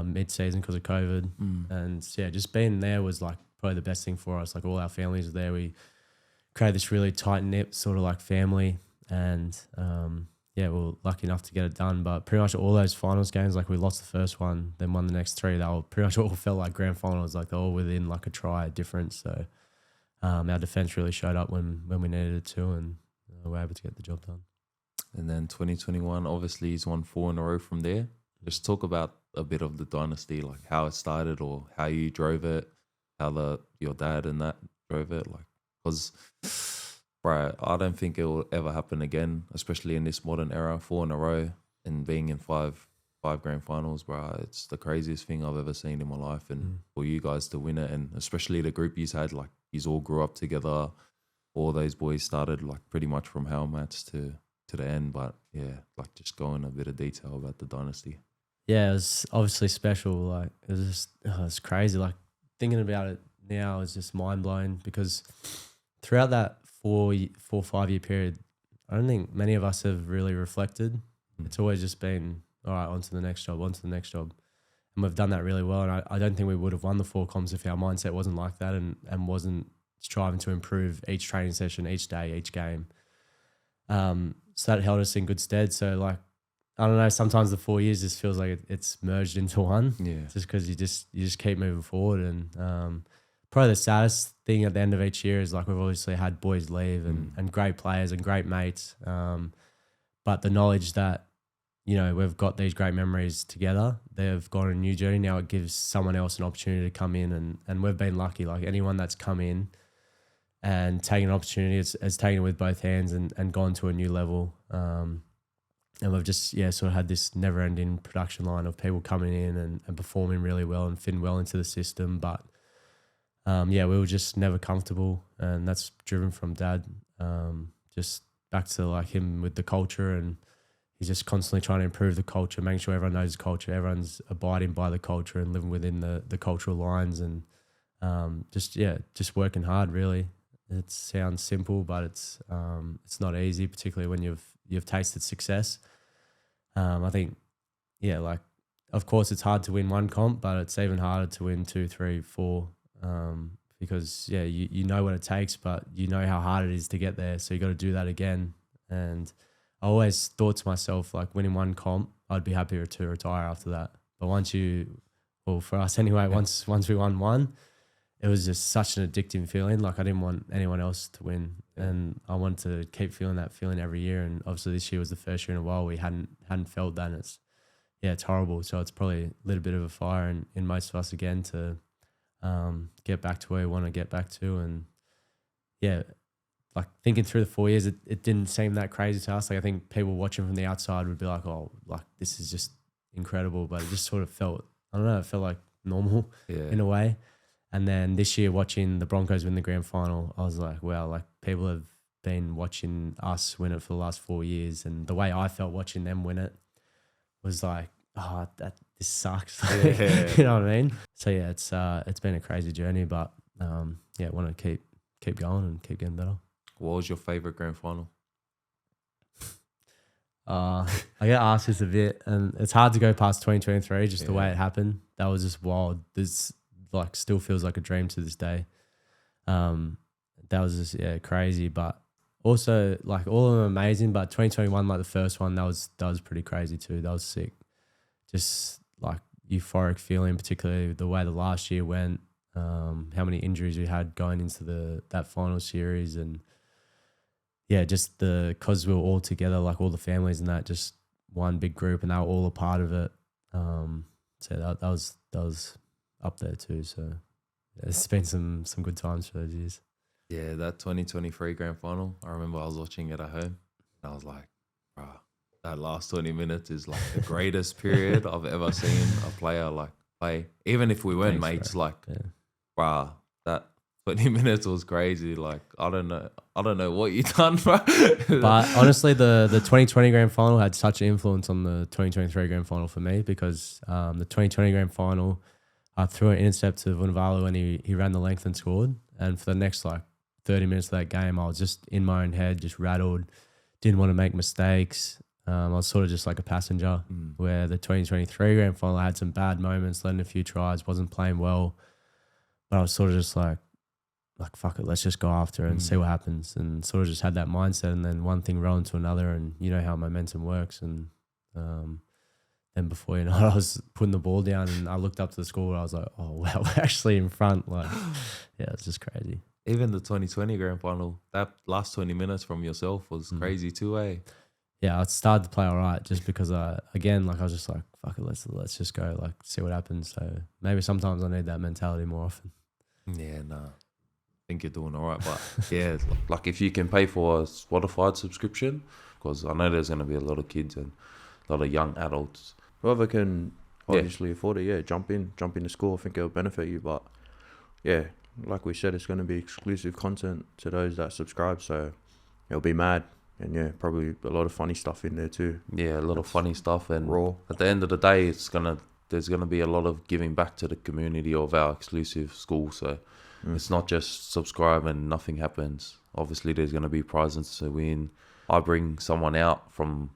mid-season because of COVID. And yeah, just being there was like probably the best thing for us. Like all our families were there. We created this really tight-knit sort of like family, and yeah, we were lucky enough to get it done. But pretty much all those finals games, like we lost the first one, then won the next 3. They all pretty much all felt like grand finals. Like they're all within like a try difference. So our defence really showed up when we needed it to, and we were able to get the job done. And then 2021, obviously he's won 4 in a row from there. Just talk about a bit of the dynasty, like how it started or how you drove it, how your dad and that drove it. Like, because, bro, I don't think it will ever happen again, especially in this modern era. 4 in a row and being in five grand finals, bro. It's the craziest thing I've ever seen in my life. And for you guys to win it, and especially the group you've had, like, you all grew up together. All those boys started like pretty much from Helmets to the end. But yeah, like just go in a bit of detail about the dynasty. Yeah, it was obviously special. Like it was just, it's crazy. Like thinking about it now is just mind blowing, because throughout that 4-5 year period, I don't think many of us have really reflected. It's always just been, all right, on to the next job, And we've done that really well. And I don't think we would have won the 4 comps if our mindset wasn't like that, and wasn't striving to improve each training session, each day, each game. So that held us in good stead. So like, I don't know, sometimes the 4 years just feels like it's merged into one. Yeah. Just because you just keep moving forward. And probably the saddest thing at the end of each year is like we've obviously had boys leave and great players and great mates. But the knowledge that, you know, we've got these great memories together, they've gone on a new journey. Now it gives someone else an opportunity to come in, and we've been lucky. Like anyone that's come in and taken an opportunity has taken it with both hands and gone to a new level. And we've just, sort of had this never-ending production line of people coming in and performing really well and fitting well into the system. But, we were just never comfortable, and that's driven from Dad. Just back to like him with the culture, and he's just constantly trying to improve the culture, making sure everyone knows the culture, everyone's abiding by the culture and living within the cultural lines, and just working hard, really. It sounds simple, but it's not easy, particularly when you've tasted success. I think, like, of course it's hard to win one comp, but it's even harder to win 2, 3, 4, because you know what it takes, but you know how hard it is to get there. So you got to do that again. And I always thought to myself, like, winning one comp, I'd be happy to retire after that. But for us anyway, once we won one, it was just such an addicting feeling. Like I didn't want anyone else to win, and I wanted to keep feeling that feeling every year. And obviously this year was the first year in a while we hadn't felt that, and it's horrible. So it's probably a little bit of a fire in most of us again to get back to where we want to get back to. And like thinking through the 4 years, it didn't seem that crazy to us. Like I think people watching from the outside would be like, oh, like this is just incredible, but it just sort of felt, I don't know, it felt like normal in a way. And then this year, watching the Broncos win the grand final, I was like, wow, like people have been watching us win it for the last 4 years. And the way I felt watching them win it was like, oh, this sucks. Yeah. You know what I mean? So yeah, it's been a crazy journey, but yeah, want to keep going and keep getting better. What was your favorite grand final? I get asked this a bit, and it's hard to go past 2023, just the way it happened. That was just wild. This like still feels like a dream to this day. That was just crazy, but also like all of them amazing. But 2021, like the first one, that was pretty crazy too. That was sick. Just like euphoric feeling, particularly the way the last year went. How many injuries we had going into that final series, and yeah, just because we were all together, like all the families and that, just one big group, and they were all a part of it. So that was up there too. So yeah, it's been some good times for those years. Yeah, that 2023 grand final. I remember I was watching it at home, and I was like, "Bruh, that last 20 minutes is like the greatest period I've ever seen a player like play." Even if we weren't mates, bro. like, bruh, that 20 minutes was crazy. Like, I don't know what you done, bro. But honestly, the 2020 grand final had such an influence on the 2023 grand final for me, because the 2020 grand final, I threw an intercept to Vunivalu and he ran the length and scored. And for the next like 30 minutes of that game, I was just in my own head, just rattled, didn't want to make mistakes. I was sort of just like a passenger. Where the 2023 grand final, I had some bad moments, letting a few tries, wasn't playing well. But I was sort of just like fuck it, let's just go after it and see what happens, and sort of just had that mindset. And then one thing rolled into another, and you know how momentum works. And then before you know it, I was putting the ball down, and I looked up to the score, and I was like, oh wow, we're actually in front. Like, yeah, it's just crazy. Even the 2020 grand final, that last 20 minutes from yourself was crazy too, eh? Yeah, I started to play all right, just because I was just like, fuck it, let's just go, like, see what happens. So maybe sometimes I need that mentality more often. Yeah, nah. I think you're doing all right, but yeah, like if you can pay for a Spotify subscription, because I know there's going to be a lot of kids and a lot of young adults. Whoever can obviously afford it, jump in the school. I think it'll benefit you. But yeah, like we said, it's going to be exclusive content to those that subscribe. So it'll be mad. And yeah, probably a lot of funny stuff in there too. Yeah, a lot of funny stuff. And raw. At the end of the day, there's gonna be a lot of giving back to the community of our exclusive school. So it's not just subscribe and nothing happens. Obviously, there's gonna be prizes to win. I bring someone out from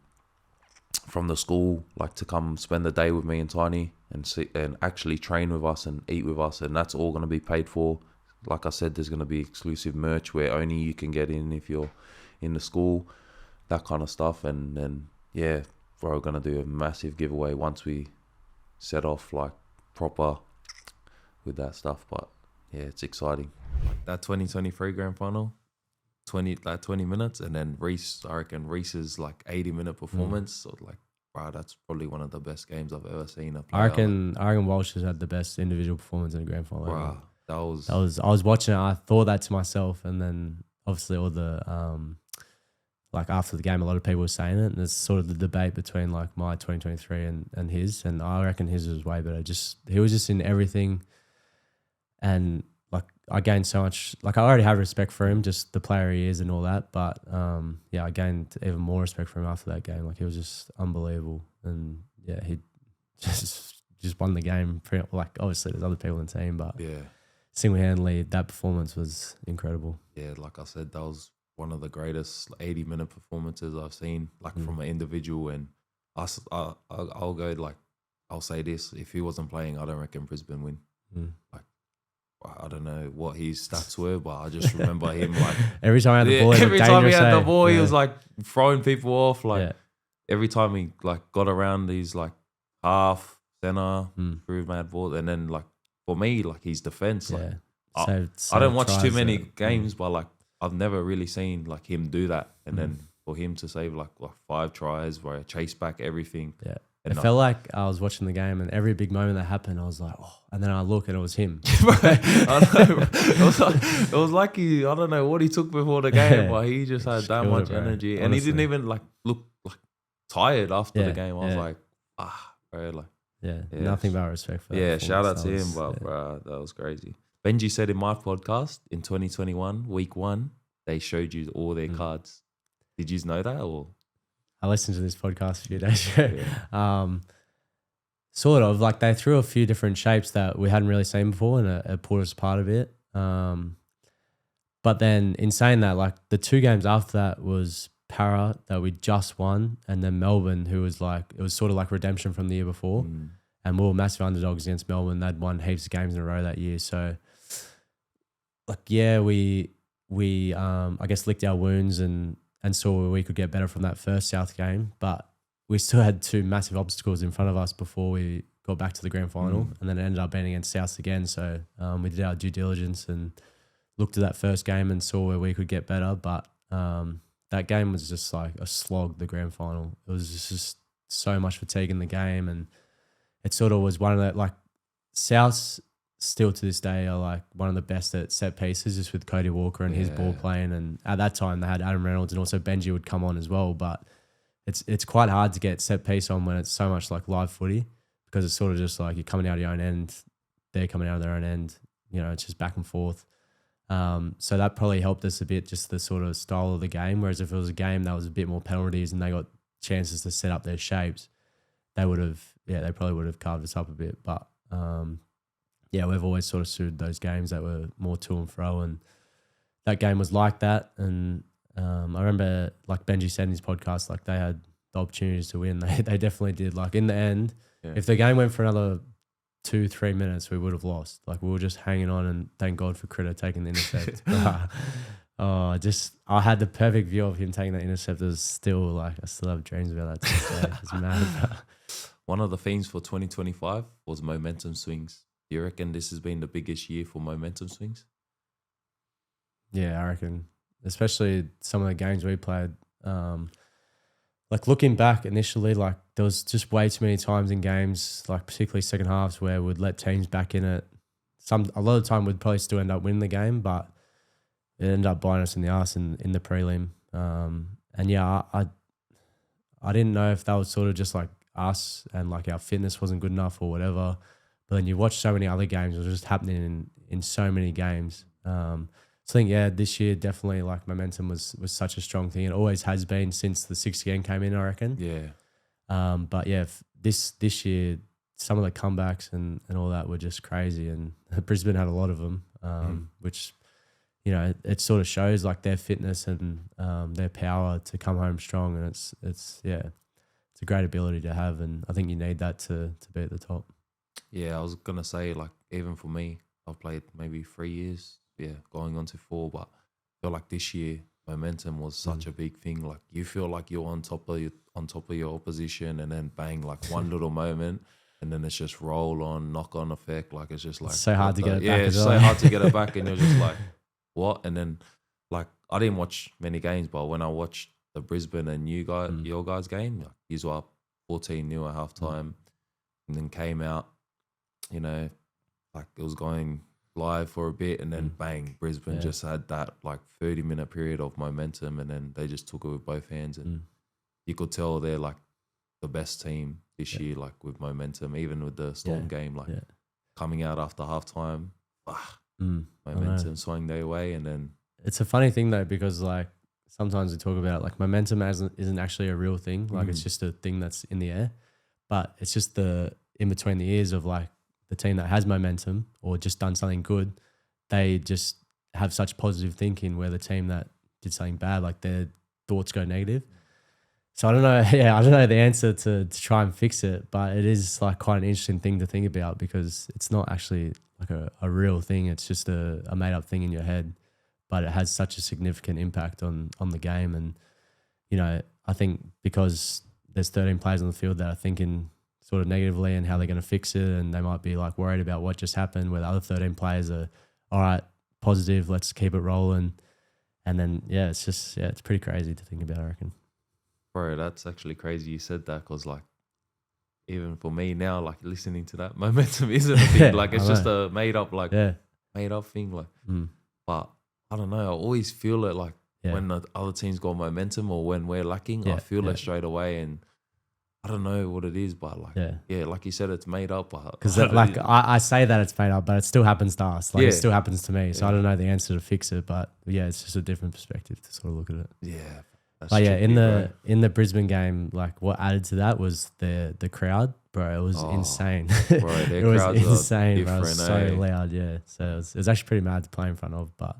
the school, like, to come spend the day with me and Tiny and actually train with us and eat with us, and that's all gonna be paid for. Like I said, there's gonna be exclusive merch where only you can get in if you're in the school, that kind of stuff. And then yeah, we're gonna do a massive giveaway once we set off like proper with that stuff. But yeah, it's exciting. That 2023 grand final, 20 minutes, and then Reece, I reckon Reece's like 80-minute performance. So like, wow, that's probably one of the best games I've ever seen a player. I reckon WALSH has had the best individual performance in a grand final. Wow, that was I was watching it, I thought that to myself, and then obviously all the like after the game, a lot of people were saying it, and there's sort of the debate between like my 2023 and his, and I reckon his was way better. He was just in everything, and like I gained so much. Like, I already have respect for him, just the player he is and all that, but yeah, I gained even more respect for him after that game. Like, he was just unbelievable, and yeah, he just won the game. Like, obviously there's other people in the team, but yeah, single-handedly that performance was incredible. Yeah, like I said, that was one of the greatest 80-minute performances I've seen, like from an individual. And I'll go, like, I'll say this: if he wasn't playing, I don't reckon Brisbane win. Like, I don't know what his stats were, but I just remember him like every time he had the ball, every time he had the ball, he was like throwing people off. Like every time he like got around these like half center, through mad ball, and then like for me, like his defense, like I don't watch too many games, but like I've never really seen like him do that. And then for him to save like 5 tries, where I chase back everything. Yeah. It felt like I was watching the game, and every big moment that happened, I was like, oh, and then I look and it was him. It was like he, I don't know what he took before the game, but he just had that much energy. Honestly. And he didn't even like look like tired after the game. I was like, bro, like, nothing but respect for that. Yeah, shout out to him, but bro, that was crazy. Benji said in my podcast in 2021, week 1, they showed you all their cards. Did you know that? Or I listened to this podcast a few days ago. Yeah. Sort of, like they threw a few different shapes that we hadn't really seen before, and it pulled us apart a bit. But then in saying that, like the 2 games after that was Para that we just won, and then Melbourne, who was like, it was sort of like redemption from the year before. And we were massive underdogs against Melbourne. They'd won heaps of games in a row that year. So like, yeah, we I guess licked our wounds and saw where we could get better from that first South game. But we still had 2 massive obstacles in front of us before we got back to the grand final. And then it ended up being against South again. So we did our due diligence and looked at that first game and saw where we could get better. But that game was just like a slog, the grand final. It was just so much fatigue in the game. And it sort of was one of the, like, Souths still to this day are like one of the best at set pieces, just with Cody Walker and his ball playing. And at that time they had Adam Reynolds, and also Benji would come on as well. But it's quite hard to get set piece on when it's so much like live footy, because it's sort of just like you're coming out of your own end, they're coming out of their own end. You know, it's just back and forth. So that probably helped us a bit, just the sort of style of the game. Whereas if it was a game that was a bit more penalties and they got chances to set up their shapes, they probably would have carved us up a bit. But we've always sort of suited those games that were more to and fro, and that game was like that. And I remember, like Benji said in his podcast, like they had the opportunities to win. They definitely did. Like in the end, if the game went for another 2-3 minutes, we would have lost. Like we were just hanging on, and thank God for Critter taking the intercept. I had the perfect view of him taking that intercept. It was still like, I still have dreams about that today. It's mad. one of the themes for 2025 was momentum swings. Do you reckon this has been the biggest year for momentum swings? Yeah, I reckon. Especially some of the games we played. Like looking back initially, like there was just way too many times in games, like particularly second halves, where we'd let teams back in it. A lot of the time we'd probably still end up winning the game, but it ended up biting us in the arse in the prelim. And yeah, I didn't know if that was sort of just like us and like our fitness wasn't good enough or whatever. But then you watch so many other games, it was just happening in so many games. So I think, yeah, this year definitely like momentum was such a strong thing. It always has been since the 6th game came in, I reckon. Yeah. But yeah, this year, some of the comebacks and all that were just crazy. And Brisbane had a lot of them, which, you know, it sort of shows like their fitness and their power to come home strong. And it's a great ability to have. And I think you need that to be at the top. Yeah, I was going to say, like, even for me, I've played maybe 3 years. Yeah, going on to 4, but I feel like this year momentum was such a big thing. Like you feel like you're on top of your opposition, and then bang, like one little moment, and then it's just roll on, knock on effect. Like it's just like it's so hard to get it back. Yeah, it's so hard to get it back, and you're just like, what? And then like I didn't watch many games, but when I watched the Brisbane and your guys game, like, you were up 14-0 at halftime, and then came out, you know, like it was going live for a bit, and then bang, Brisbane just had that like 30-minute period of momentum, and then they just took it with both hands, and you could tell they're like the best team this year, like with momentum, even with the Storm game, like coming out after halftime, momentum swung their way. And then it's a funny thing though, because like sometimes we talk about like momentum isn't actually a real thing, like it's just a thing that's in the air, but it's just the in between the ears of like the team that has momentum or just done something good, they just have such positive thinking, where the team that did something bad, like their thoughts go negative. So I don't know. Yeah, I don't know the answer to try and fix it, but it is like quite an interesting thing to think about, because it's not actually like a real thing. It's just a made up thing in your head, but it has such a significant impact on the game. And, you know, I think because there's 13 players on the field that are thinking sort of negatively and how they're going to fix it, and they might be like worried about what just happened, where the other 13 players are, all right, positive, let's keep it rolling. And then, yeah, it's just, it's pretty crazy to think about, I reckon. Bro, that's actually crazy you said that, because like even for me now, like listening to that, momentum isn't a thing. Like it's just a made up thing. Like, but I don't know, I always feel it like when the other team's got momentum or when we're lacking, I feel it straight away. And I don't know what it is, but like, yeah, like you said, it's made up. Because like I say that it's made up, but it still happens to us. Like it still happens to me. So I don't know the answer to fix it, but yeah, it's just a different perspective to sort of look at it. Yeah. But yeah, in the Brisbane game, like what added to that was the crowd, bro. It was insane. Bro, it was insane, bro. It was so loud, yeah. So it was actually pretty mad to play in front of, but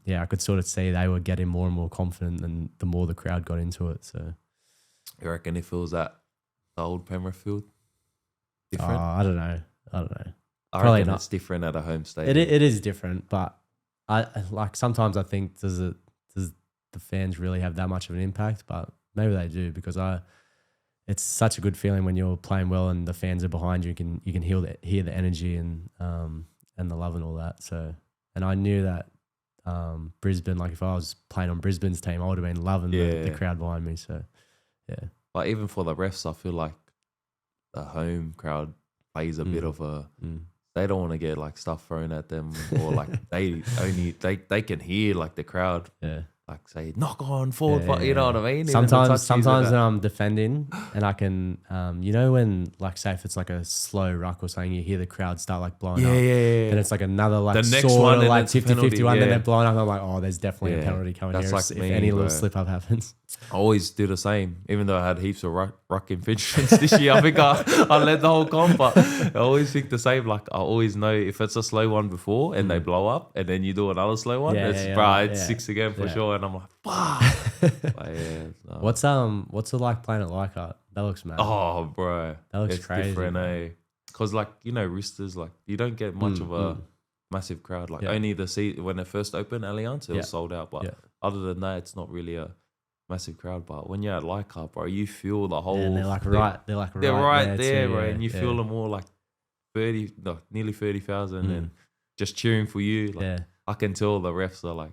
yeah, I could sort of see they were getting more and more confident, and the more the crowd got into it. So you reckon it feels that the old Penrith field different? I don't know. I Probably reckon not. It's different at a home stadium. It is different, but I like sometimes I think does the fans really have that much of an impact? But maybe they do, because it's such a good feeling when you're playing well and the fans are behind you. You can hear the energy and the love and all that. So, and I knew that Brisbane, like if I was playing on Brisbane's team, I would have been loving the crowd behind me. So, yeah. But even for the refs, I feel like the home crowd plays a bit of a. They don't want to get like stuff thrown at them, or like they can hear like the crowd. Yeah. Like say knock on forward, but you know what I mean. Sometimes when I'm defending and I can, you know, when like say if it's like a slow ruck or something, you hear the crowd start like blowing up. Yeah. Then it's like another like the next sort of like 50-51. Then they're blowing up. I'm like, oh, there's definitely a penalty coming here. Like if any little slip up happens. I always do the same, even though I had heaps of ruck infringements this year. I think I led the whole comp, but I always think the same. Like I always know if it's a slow one before and they blow up, and then you do another slow one, it's 6 again for sure. And I'm like, fuck. What's it like playing at Leichhardt? That looks mad. Oh, bro, that looks crazy. Different, eh? Because like you know, Roosters, like you don't get much of a massive crowd. Like only the seat when it first opened, Allianz, it was sold out. But other than that, it's not really a massive crowd. But when you're at Leichhardt, bro, you feel the whole. And they're right there, bro, and you feel them all like nearly 30,000, and just cheering for you. Like, I can tell the refs are like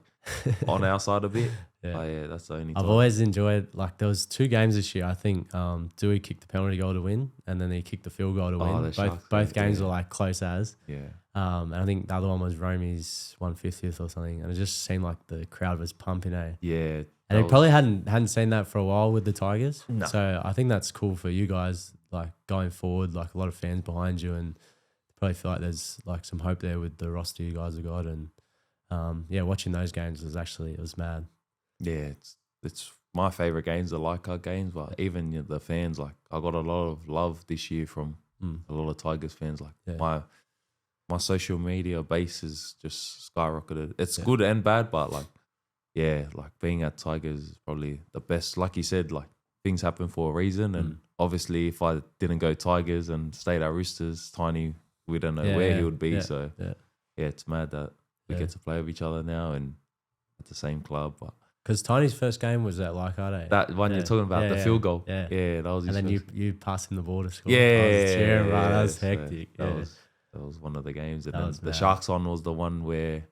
on our side a bit. That's the only time. I've always enjoyed, like there was 2 games this year. I think Dewey kicked the penalty goal to win, and then he kicked the field goal to win. Both games were like close as. Yeah. And I think the other one was Romy's 150th or something, and it just seemed like the crowd was pumping. Yeah. And he probably hadn't seen that for a while with the Tigers. No. So I think that's cool for you guys, like going forward, like a lot of fans behind you, and probably feel like there's like some hope there with the roster you guys have got. And watching those games it was mad. Yeah, it's my favorite games, the Leichhardt games, but even the fans, like I got a lot of love this year from a lot of Tigers fans. Like my social media base is just skyrocketed. It's good and bad, but like being at Tigers is probably the best. Like you said, like things happen for a reason, and obviously if I didn't go Tigers and stayed at Roosters, Tiny, we don't know where he would be. So it's mad that we get to play with each other now and at the same club. But because Tiny's first game was at Leichhardt. That one you're talking about, the field goal. Yeah, that was his and then first. you passed him the ball to score. That was hectic. That was one of the games. And then the Sharks one was the one where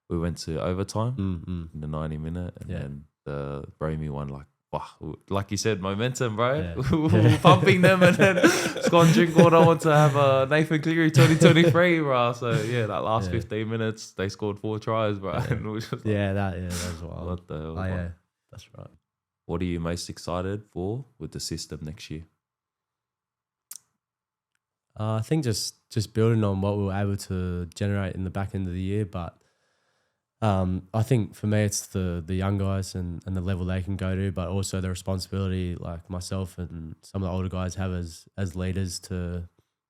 we went to overtime in the 90-minute, and then the Bromey one, like you said, momentum, bro. Pumping them, and then just go and drink water. I want to have a Nathan Cleary 2023, bro. So that last 15 minutes, they scored 4 tries, bro. And it was just that was wild. What the hell? That's right. What are you most excited for with the system next year? I think just building on what we were able to generate in the back end of the year, but I think for me it's the young guys and the level they can go to, but also the responsibility like myself and some of the older guys have as leaders to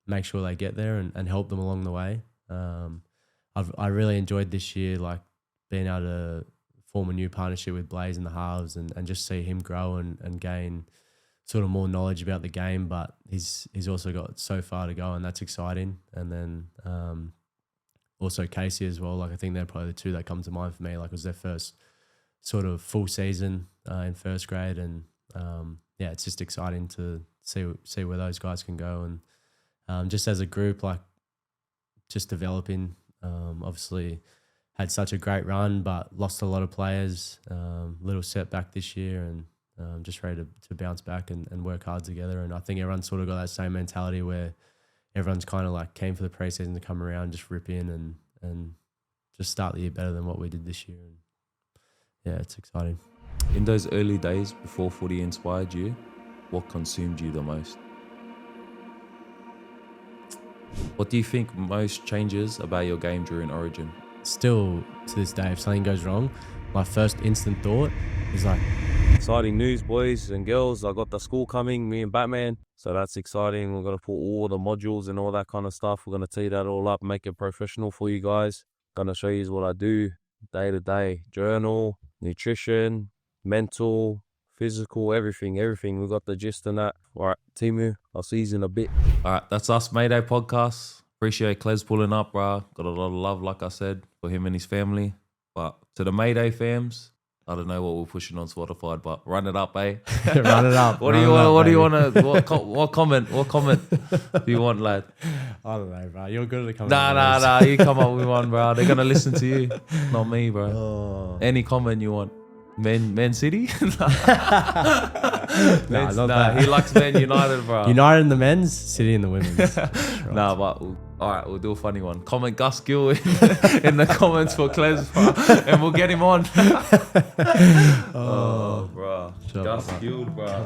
make sure they get there and help them along the way. I really enjoyed this year, like being able to form a new partnership with Blaze in the halves and just see him grow and gain sort of more knowledge about the game, but he's also got so far to go, and that's exciting. And then also Casey as well. Like I think they're probably the 2 that come to mind for me. Like it was their first sort of full season in first grade, and it's just exciting to see where those guys can go. And just as a group, like just developing. Obviously had such a great run, but lost a lot of players. Little setback this year, and just ready to bounce back and work hard together. And I think everyone's sort of got that same mentality where everyone's kind of like keen for the preseason to come around, just rip in and just start the year better than what we did this year. And it's exciting. In those early days before footy inspired you, what consumed you the most? What do you think most changes about your game during Origin? Still to this day, if something goes wrong, my first instant thought is like, Exciting news, boys and girls. I got the school coming, me and Batman. So that's exciting. We're going to put all the modules and all that kind of stuff. We're going to tee that all up, make it professional for you guys. Going to show you what I do day to day. Journal, nutrition, mental, physical, everything. We got the gist in that. All right, Timu, I'll see you in a bit. All right, that's us, Mayday podcast. Appreciate Cles pulling up, bro. Got a lot of love, like I said, for him and his family. But to the Mayday fams, I don't know what we're pushing on Spotify, but run it up, eh? run it up. What do you want? What comment? What comment do you want, lad? I don't know, bro. You're good at the comment. Nah. You come up with one, bro. They're gonna listen to you, not me, bro. Oh. Any comment you want? Man City? Nah, he likes Man United, bro. United in the men's, City in the women's. Nah, but all right, we'll do a funny one. Comment Gus Gill in the comments for Cles, bro, and we'll get him on. Oh, bro. Gus Gill, bro.